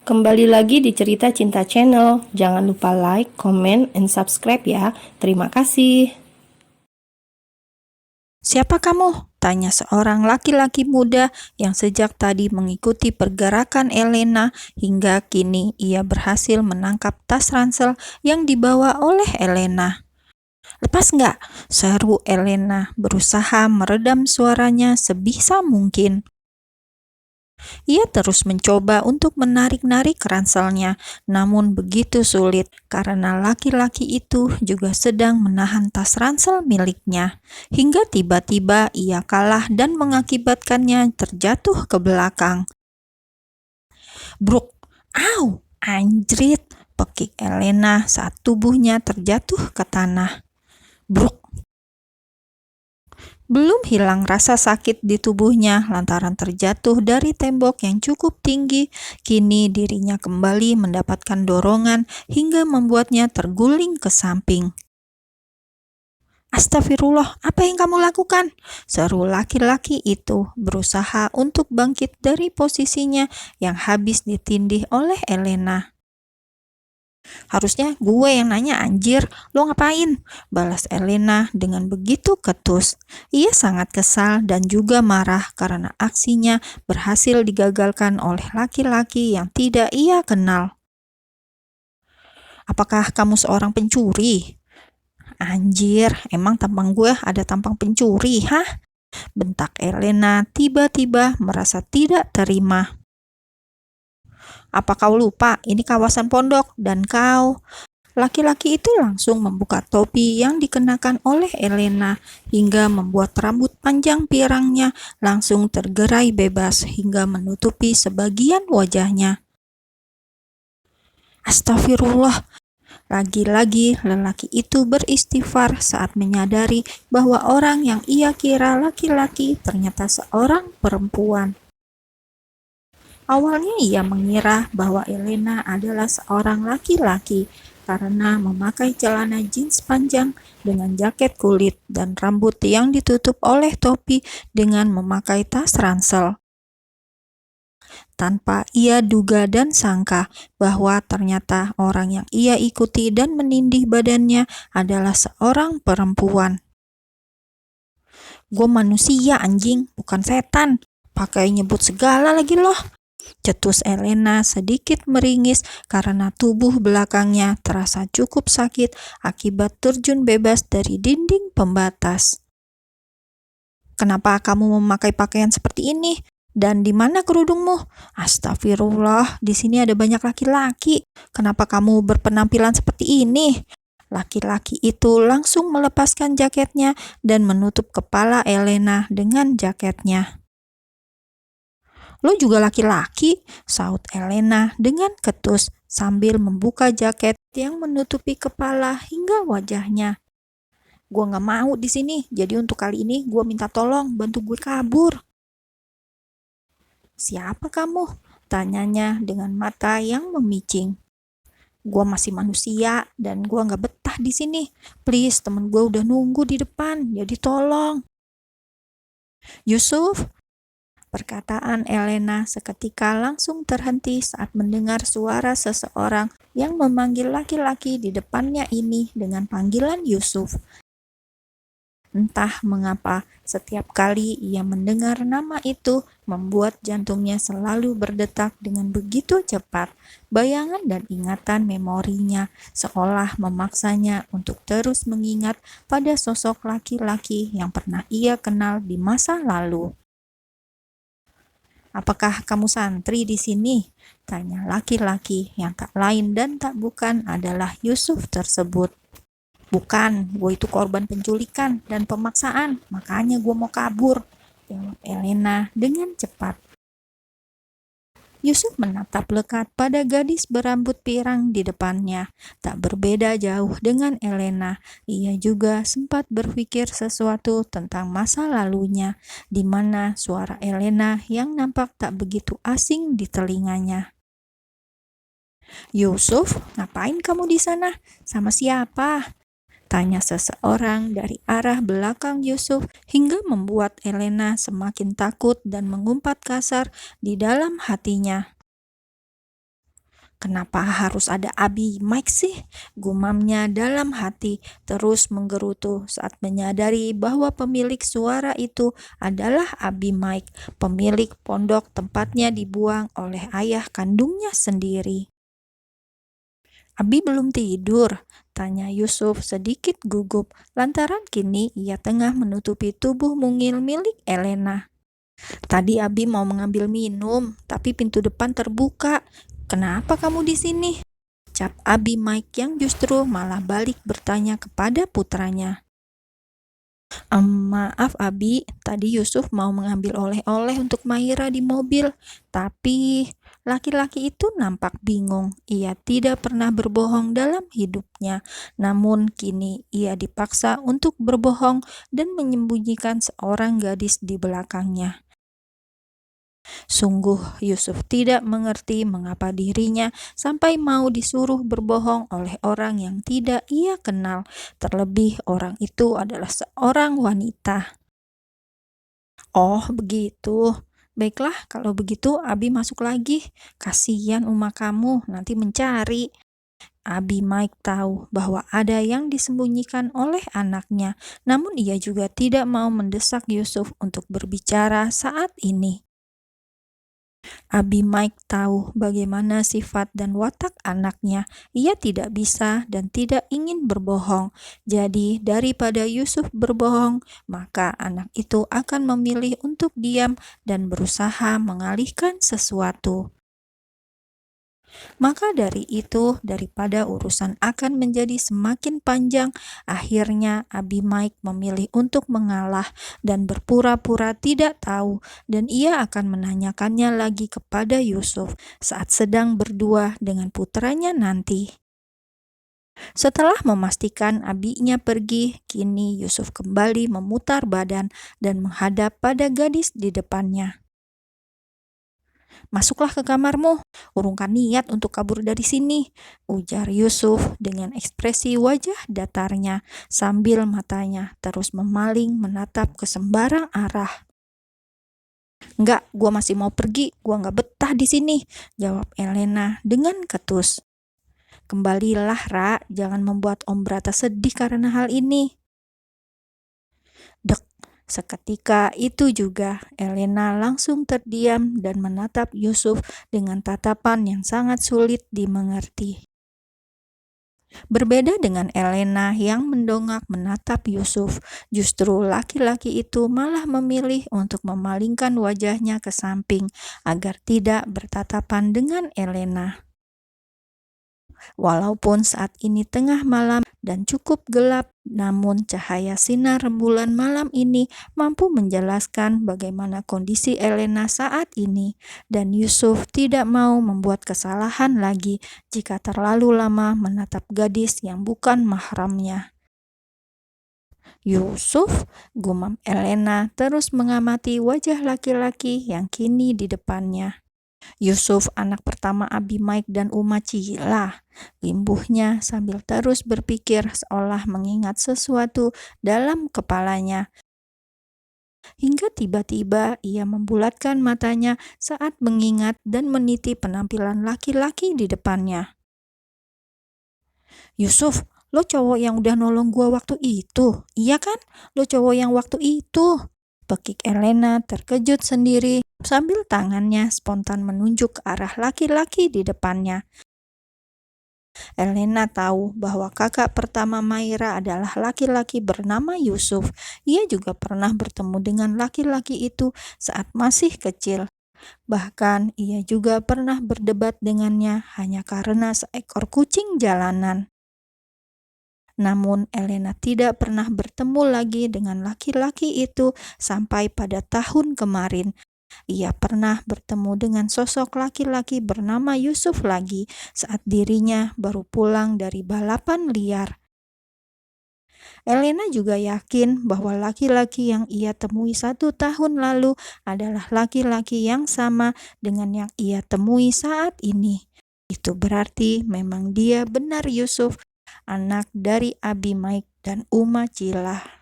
Kembali lagi di Cerita Cinta Channel. Jangan lupa like, comment, and subscribe ya. Terima kasih. "Siapa kamu?" tanya seorang laki-laki muda yang sejak tadi mengikuti pergerakan Elena hingga kini ia berhasil menangkap tas ransel yang dibawa oleh Elena. "Lepas nggak?" seru Elena berusaha meredam suaranya sebisa mungkin. Ia terus mencoba untuk menarik-narik ranselnya, namun begitu sulit karena laki-laki itu juga sedang menahan tas ransel miliknya. Hingga tiba-tiba ia kalah dan mengakibatkannya terjatuh ke belakang. "Bruk! Au! Anjrit!" pekik Elena saat tubuhnya terjatuh ke tanah. "Bruk!" Belum hilang rasa sakit di tubuhnya lantaran terjatuh dari tembok yang cukup tinggi, kini dirinya kembali mendapatkan dorongan hingga membuatnya terguling ke samping. "Astagfirullah, apa yang kamu lakukan?" seru laki-laki itu berusaha untuk bangkit dari posisinya yang habis ditindih oleh Elena. "Harusnya gue yang nanya, anjir, lo ngapain?" balas Elena dengan begitu ketus. Ia sangat kesal dan juga marah karena aksinya berhasil digagalkan oleh laki-laki yang tidak ia kenal. "Apakah kamu seorang pencuri?" "Anjir, emang tampang gue ada tampang pencuri, hah?" bentak Elena tiba-tiba merasa tidak terima. "Apa kau lupa, ini kawasan pondok dan kau..." Laki-laki itu langsung membuka topi yang dikenakan oleh Elena hingga membuat rambut panjang pirangnya langsung tergerai bebas hingga menutupi sebagian wajahnya. Astagfirullah. Lagi-lagi lelaki itu beristighfar saat menyadari bahwa orang yang ia kira laki-laki ternyata seorang perempuan. Awalnya ia mengira bahwa Elena adalah seorang laki-laki karena memakai celana jeans panjang dengan jaket kulit dan rambut yang ditutup oleh topi dengan memakai tas ransel. Tanpa ia duga dan sangka bahwa ternyata orang yang ia ikuti dan menindih badannya adalah seorang perempuan. "Gue manusia, anjing, bukan setan. Pakai nyebut segala lagi loh," cetus Elena sedikit meringis karena tubuh belakangnya terasa cukup sakit akibat terjun bebas dari dinding pembatas. "Kenapa kamu memakai pakaian seperti ini? Dan di mana kerudungmu?" "Astagfirullah, di sini ada banyak laki-laki. Kenapa kamu berpenampilan seperti ini?" Laki-laki itu langsung melepaskan jaketnya dan menutup kepala Elena dengan jaketnya. "Lo juga laki-laki?" saut Elena dengan ketus sambil membuka jaket yang menutupi kepala hingga wajahnya. "Gue gak mau di sini, jadi untuk kali ini gue minta tolong bantu gue kabur." "Siapa kamu?" tanyanya dengan mata yang memicing. "Gue masih manusia dan gue gak betah di sini. Please, temen gue udah nunggu di depan, jadi tolong." "Yusuf?" Perkataan Elena seketika langsung terhenti saat mendengar suara seseorang yang memanggil laki-laki di depannya ini dengan panggilan Yusuf. Entah mengapa, setiap kali ia mendengar nama itu membuat jantungnya selalu berdetak dengan begitu cepat. Bayangan dan ingatan memorinya seolah memaksanya untuk terus mengingat pada sosok laki-laki yang pernah ia kenal di masa lalu. "Apakah kamu santri di sini?" tanya laki-laki yang tak lain dan tak bukan adalah Yusuf tersebut. "Bukan, gue itu korban penculikan dan pemaksaan, makanya gue mau kabur," jawab Elena dengan cepat. Yusuf menatap lekat pada gadis berambut pirang di depannya. Tak berbeda jauh dengan Elena, ia juga sempat berpikir sesuatu tentang masa lalunya, di mana suara Elena yang nampak tak begitu asing di telinganya. "Yusuf, ngapain kamu di sana? Sama siapa?" tanya seseorang dari arah belakang Yusuf hingga membuat Elena semakin takut dan mengumpat kasar di dalam hatinya. Kenapa harus ada Abimaik sih? Gumamnya dalam hati, terus menggerutu saat menyadari bahwa pemilik suara itu adalah Abimaik, pemilik pondok tempatnya dibuang oleh ayah kandungnya sendiri. "Abi belum tidur?" tanya Yusuf sedikit gugup, lantaran kini ia tengah menutupi tubuh mungil milik Elena. "Tadi Abi mau mengambil minum, tapi pintu depan terbuka. Kenapa kamu di sini?" Cap Abimaik yang justru malah balik bertanya kepada putranya. Maaf Abi, tadi Yusuf mau mengambil oleh-oleh untuk Maira di mobil, tapi laki-laki itu nampak bingung. Ia tidak pernah berbohong dalam hidupnya, namun kini ia dipaksa untuk berbohong dan menyembunyikan seorang gadis di belakangnya. Sungguh Yusuf tidak mengerti mengapa dirinya sampai mau disuruh berbohong oleh orang yang tidak ia kenal, terlebih orang itu adalah seorang wanita. "Oh, begitu. Baiklah, kalau begitu Abi masuk lagi. Kasihan Uma kamu, nanti mencari." Abimaik tahu bahwa ada yang disembunyikan oleh anaknya, namun ia juga tidak mau mendesak Yusuf untuk berbicara saat ini. Abimaik tahu bagaimana sifat dan watak anaknya. Ia tidak bisa dan tidak ingin berbohong. Jadi, daripada Yusuf berbohong, maka anak itu akan memilih untuk diam dan berusaha mengalihkan sesuatu. Maka dari itu, daripada urusan akan menjadi semakin panjang, akhirnya Abimaik memilih untuk mengalah dan berpura-pura tidak tahu, dan ia akan menanyakannya lagi kepada Yusuf saat sedang berdua dengan putranya nanti. Setelah memastikan abinya pergi, kini Yusuf kembali memutar badan dan menghadap pada gadis di depannya. "Masuklah ke kamarmu, urungkan niat untuk kabur dari sini," ujar Yusuf dengan ekspresi wajah datarnya sambil matanya terus memaling menatap ke sembarang arah. "Enggak, gua masih mau pergi, gua nggak betah di sini," jawab Elena dengan ketus. "Kembalilah, Ra, jangan membuat Om Brata sedih karena hal ini." Dek, seketika itu juga Elena langsung terdiam dan menatap Yusuf dengan tatapan yang sangat sulit dimengerti. Berbeda dengan Elena yang mendongak menatap Yusuf, justru laki-laki itu malah memilih untuk memalingkan wajahnya ke samping agar tidak bertatapan dengan Elena. Walaupun saat ini tengah malam dan cukup gelap, namun cahaya sinar rembulan malam ini mampu menjelaskan bagaimana kondisi Elena saat ini, dan Yusuf tidak mau membuat kesalahan lagi jika terlalu lama menatap gadis yang bukan mahramnya. "Yusuf," gumam Elena terus mengamati wajah laki-laki yang kini di depannya. "Yusuf anak pertama Abimaik dan Uma Cila," limbuhnya sambil terus berpikir seolah mengingat sesuatu dalam kepalanya. Hingga tiba-tiba ia membulatkan matanya saat mengingat dan meniti penampilan laki-laki di depannya. "Yusuf, lo cowok yang udah nolong gua waktu itu, iya kan? Lo cowok yang waktu itu," pekik Elena terkejut sendiri sambil tangannya spontan menunjuk ke arah laki-laki di depannya. Elena tahu bahwa kakak pertama Maira adalah laki-laki bernama Yusuf. Ia juga pernah bertemu dengan laki-laki itu saat masih kecil. Bahkan ia juga pernah berdebat dengannya hanya karena seekor kucing jalanan. Namun Elena tidak pernah bertemu lagi dengan laki-laki itu sampai pada tahun kemarin. Ia pernah bertemu dengan sosok laki-laki bernama Yusuf lagi saat dirinya baru pulang dari balapan liar. Elena juga yakin bahwa laki-laki yang ia temui 1 tahun lalu adalah laki-laki yang sama dengan yang ia temui saat ini. Itu berarti memang dia benar Yusuf, anak dari Abimaik dan Uma Cilah.